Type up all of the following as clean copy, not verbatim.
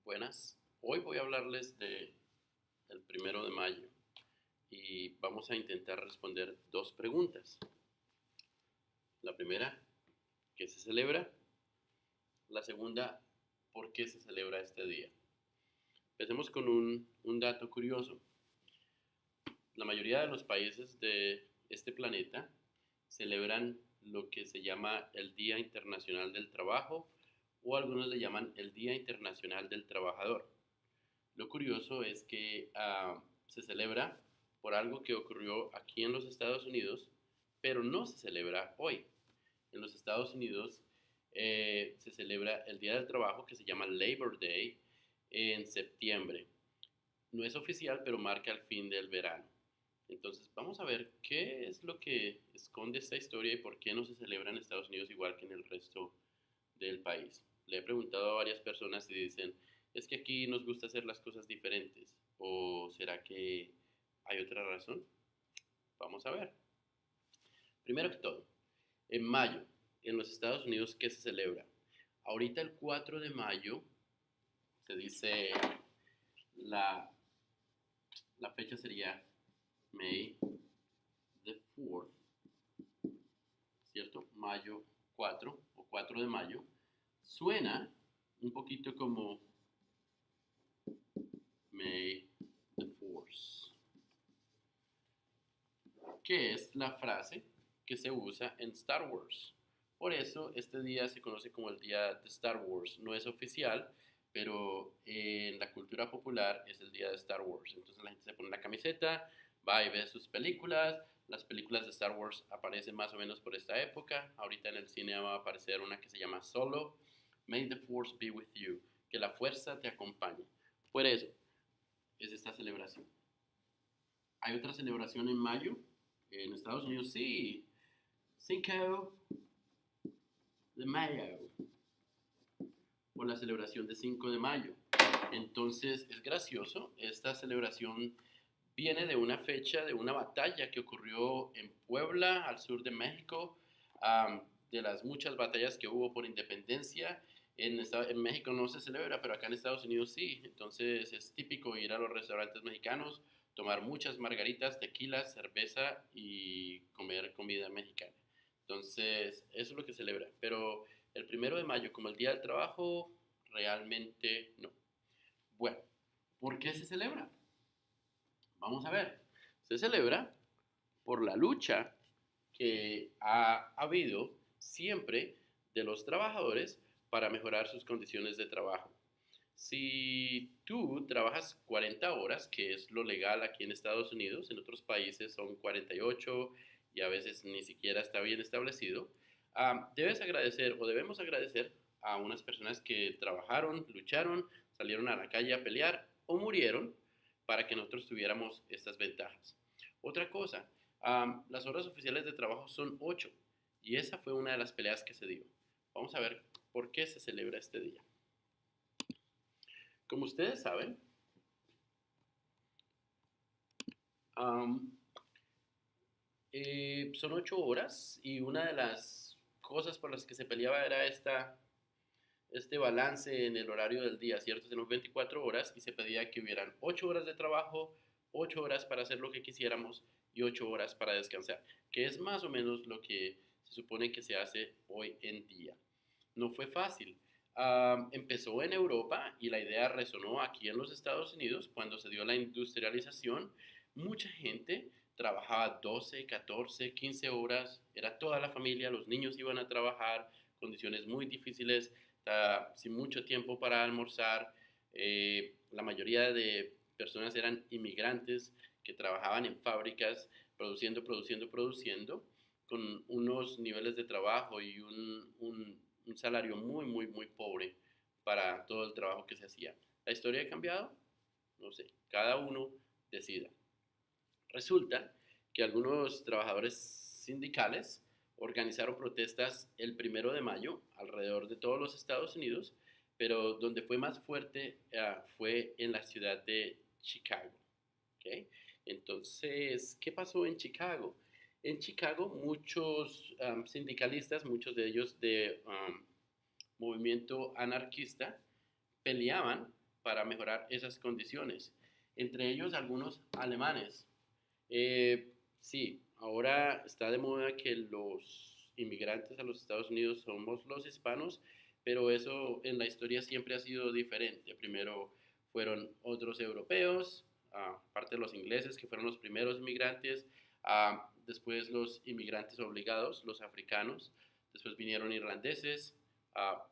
Buenas. Hoy voy a hablarles del 1 de mayo y vamos a intentar responder dos preguntas. La primera, ¿qué se celebra? La segunda, ¿por qué se celebra este día? Empecemos con un dato curioso. La mayoría de los países de este planeta celebran lo que se llama el Día Internacional del Trabajo o algunos le llaman el Día Internacional del Trabajador. Lo curioso es que se celebra por algo que ocurrió aquí en los Estados Unidos, pero no se celebra hoy. En los Estados Unidos se celebra el Día del Trabajo que se llama Labor Day en septiembre. No es oficial, pero marca el fin del verano. Entonces vamos a ver qué es lo que esconde esta historia y por qué no se celebra en Estados Unidos igual que en el resto del país. Le he preguntado a varias personas y dicen, es que aquí nos gusta hacer las cosas diferentes. ¿O será que hay otra razón? Vamos a ver. Primero que todo, en mayo, en los Estados Unidos, ¿qué se celebra? Ahorita el 4 de mayo se dice la, la fecha sería May the 4th, ¿cierto? Mayo 4 o 4 de mayo. Suena un poquito como May the 4th, que es la frase que se usa en Star Wars. Por eso este día se conoce como el día de Star Wars. No es oficial, pero en la cultura popular es el día de Star Wars. Entonces la gente se pone la camiseta, va y ve sus películas. Las películas de Star Wars aparecen más o menos por esta época. Ahorita en el cine va a aparecer una que se llama Solo. May the Force be with you. Que la fuerza te acompañe. Por eso es esta celebración. Hay otra celebración en mayo. En Estados Unidos sí. 5 de mayo. Por la celebración de 5 de mayo. Entonces es gracioso. Esta celebración viene de una fecha, de una batalla que ocurrió en Puebla, al sur de México, de las muchas batallas que hubo por independencia. En México no se celebra, pero acá en Estados Unidos sí. Entonces es típico ir a los restaurantes mexicanos, tomar muchas margaritas, tequilas, cerveza y comer comida mexicana. Entonces eso es lo que celebra. Pero el 1 de mayo, como el Día del Trabajo, realmente no. Bueno, ¿por qué se celebra? Vamos a ver. Se celebra por la lucha que ha habido siempre de los trabajadores para mejorar sus condiciones de trabajo. Si tú trabajas 40 horas, que es lo legal aquí en Estados Unidos, en otros países son 48 y a veces ni siquiera está bien establecido, debes agradecer o debemos agradecer a unas personas que trabajaron, lucharon, salieron a la calle a pelear o murieron para que nosotros tuviéramos estas ventajas. Otra cosa, las horas oficiales de trabajo son 8 y esa fue una de las peleas que se dio. Vamos a ver por qué se celebra este día. Como ustedes saben, um, son 8 horas y una de las cosas por las que se peleaba era este balance en el horario del día, ¿cierto? Tenemos 24 horas y se pedía que hubieran 8 horas de trabajo, 8 horas para hacer lo que quisiéramos y 8 horas para descansar, que es más o menos lo que se supone que se hace hoy en día. No fue fácil. Empezó en Europa y la idea resonó aquí en los Estados Unidos cuando se dio la industrialización. Mucha gente trabajaba 12, 14, 15 horas, era toda la familia, los niños iban a trabajar, condiciones muy difíciles, sin mucho tiempo para almorzar. La mayoría de personas eran inmigrantes que trabajaban en fábricas produciendo, con unos niveles de trabajo y un salario muy, muy, muy pobre para todo el trabajo que se hacía. ¿La historia ha cambiado? No sé, cada uno decida. Resulta que algunos trabajadores sindicales organizaron protestas el 1 de mayo alrededor de todos los Estados Unidos, pero donde fue más fuerte fue en la ciudad de Chicago. ¿Okay? Entonces, ¿qué pasó en Chicago? En Chicago muchos sindicalistas, muchos de ellos de movimiento anarquista, peleaban para mejorar esas condiciones, entre ellos algunos alemanes. Sí, ahora está de moda que los inmigrantes a los Estados Unidos somos los hispanos, pero eso en la historia siempre ha sido diferente. Primero fueron otros europeos, aparte de los ingleses, que fueron los primeros inmigrantes, después los inmigrantes obligados, los africanos, después vinieron irlandeses,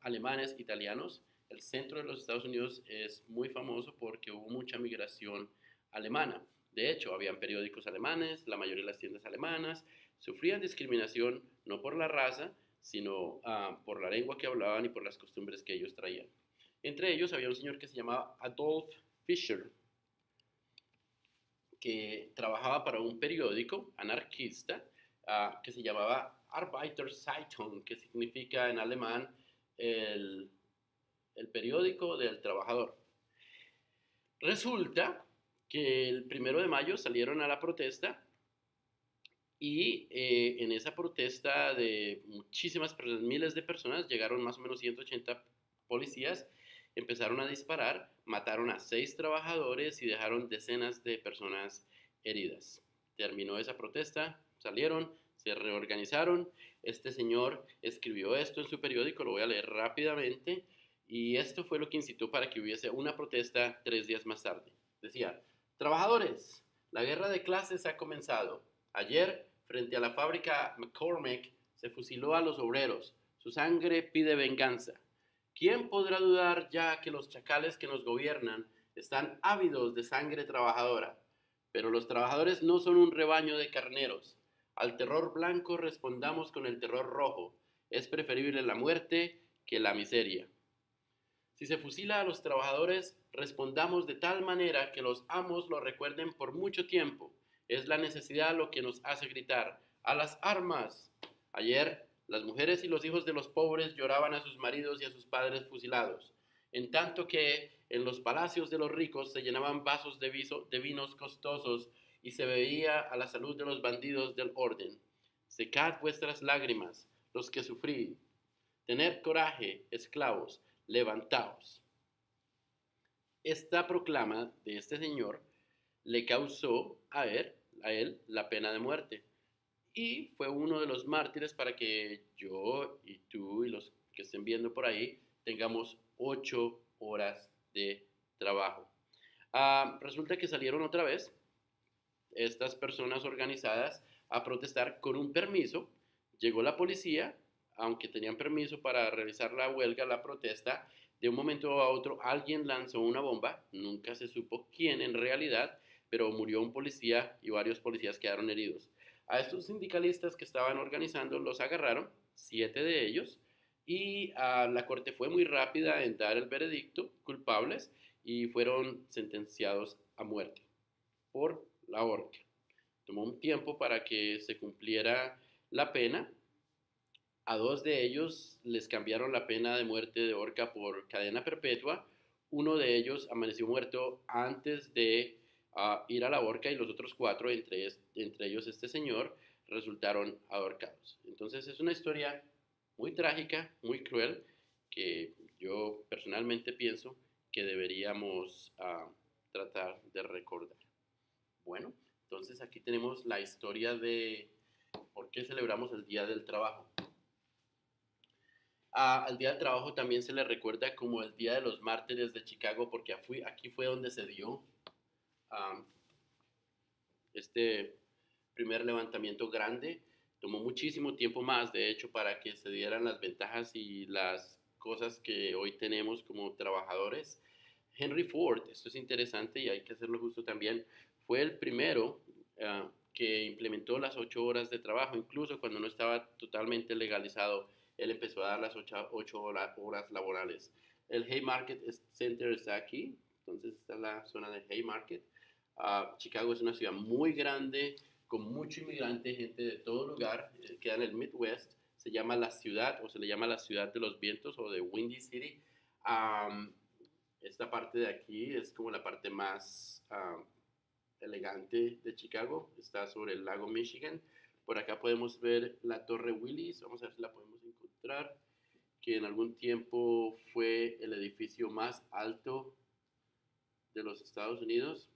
alemanes, italianos. El centro de los Estados Unidos es muy famoso porque hubo mucha migración alemana. De hecho, habían periódicos alemanes, la mayoría de las tiendas alemanas, sufrían discriminación no por la raza, sino por la lengua que hablaban y por las costumbres que ellos traían. Entre ellos había un señor que se llamaba Adolf Fischer, que trabajaba para un periódico anarquista que se llamaba Arbeiterzeitung, que significa en alemán el, el periódico del trabajador. Resulta que el 1 de mayo salieron a la protesta y en esa protesta de muchísimas personas, miles de personas, llegaron más o menos 180 policías, empezaron a disparar, mataron a 6 trabajadores y dejaron decenas de personas heridas. Terminó esa protesta, salieron, se reorganizaron. Este señor escribió esto en su periódico, lo voy a leer rápidamente, y esto fue lo que incitó para que hubiese una protesta 3 días más tarde. Decía: trabajadores, la guerra de clases ha comenzado. Ayer, frente a la fábrica McCormick, se fusiló a los obreros. Su sangre pide venganza. ¿Quién podrá dudar ya que los chacales que nos gobiernan están ávidos de sangre trabajadora? Pero los trabajadores no son un rebaño de carneros. Al terror blanco respondamos con el terror rojo. Es preferible la muerte que la miseria. Si se fusila a los trabajadores, respondamos de tal manera que los amos lo recuerden por mucho tiempo. Es la necesidad lo que nos hace gritar: ¡a las armas! Ayer, las mujeres y los hijos de los pobres lloraban a sus maridos y a sus padres fusilados, en tanto que en los palacios de los ricos se llenaban vasos de vinos costosos y se bebía a la salud de los bandidos del orden. Secad vuestras lágrimas, los que sufrís. Tened coraje, esclavos, levantaos. Esta proclama de este señor le causó a él la pena de muerte y fue uno de los mártires para que yo y tú y los que estén viendo por ahí tengamos 8 horas de trabajo. Resulta que salieron otra vez estas personas organizadas a protestar con un permiso. Llegó la policía, aunque tenían permiso para realizar la huelga, la protesta. De un momento a otro alguien lanzó una bomba, nunca se supo quién en realidad, pero murió un policía y varios policías quedaron heridos. A estos sindicalistas que estaban organizando los agarraron, 7 de ellos, y la corte fue muy rápida en dar el veredicto, culpables, y fueron sentenciados a muerte por la horca. Tomó un tiempo para que se cumpliera la pena. A 2 de ellos les cambiaron la pena de muerte de horca por cadena perpetua. Uno de ellos amaneció muerto antes de ir a la horca y los otros 4, entre ellos este señor, resultaron ahorcados. Entonces es una historia muy trágica, muy cruel, que yo personalmente pienso que deberíamos tratar de recordar. Bueno, entonces aquí tenemos la historia de por qué celebramos el Día del Trabajo. Al Día del Trabajo también se le recuerda como el Día de los Mártires de Chicago porque aquí fue donde se dio um, este primer levantamiento grande. Tomó muchísimo tiempo más, de hecho, para que se dieran las ventajas y las cosas que hoy tenemos como trabajadores. Henry Ford, esto es interesante y hay que hacerlo justo también, fue el primero que implementó las 8 horas de trabajo, incluso cuando no estaba totalmente legalizado, él empezó a dar las 8 horas laborales. El Haymarket Center está aquí, entonces está la zona de Haymarket. Chicago es una ciudad muy grande, con mucho inmigrante, gente de todo lugar, queda en el Midwest, se llama la ciudad, o se le llama la ciudad de los vientos, o de Windy City. Esta parte de aquí es como la parte más elegante de Chicago, está sobre el lago Michigan. Por acá podemos ver la Torre Willis, vamos a ver si la podemos encontrar, que en algún tiempo fue el edificio más alto de los Estados Unidos.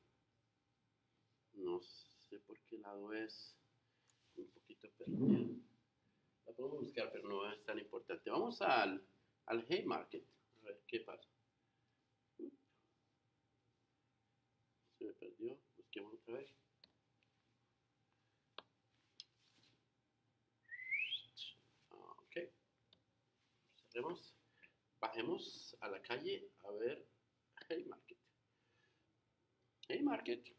No sé por qué lado es. Un poquito perdido. La podemos buscar, pero no es tan importante. Vamos al Haymarket. A ver qué pasa. Se me perdió. Busquemos otra vez. Ok. Cerremos. Bajemos a la calle a ver Haymarket. Haymarket.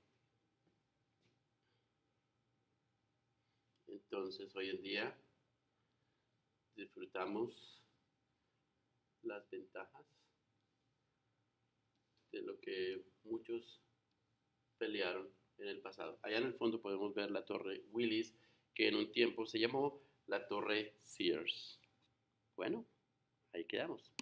Entonces, hoy en día disfrutamos las ventajas de lo que muchos pelearon en el pasado. Allá en el fondo podemos ver la torre Willis, que en un tiempo se llamó la torre Sears. Bueno, ahí quedamos.